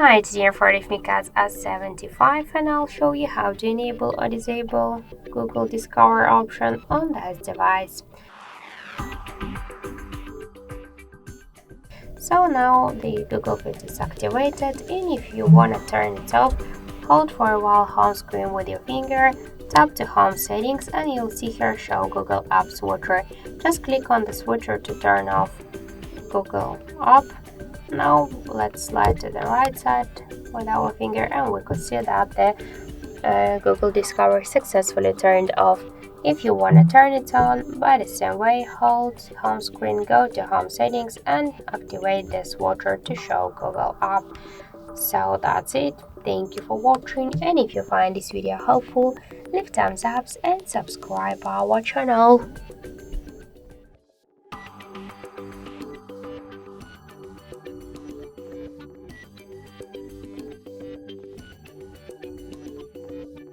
Hi, today I'm for me Cat S75 and I'll show you how to enable or disable Google Discover option on this device. So now the Google Fit is activated, and if you want to turn it off, hold for a while home screen with your finger, tap to home settings and you'll see here show Google App Switcher. Just click on the switcher to turn off Google App. Now let's slide to the right side with our finger and we could see that the Google Discover successfully turned off. If you want to turn it on, by the same way, hold home screen, go to home settings and activate this watcher to show Google App. So that's it. Thank you for watching, and if you find this video helpful, leave thumbs up and subscribe our channel.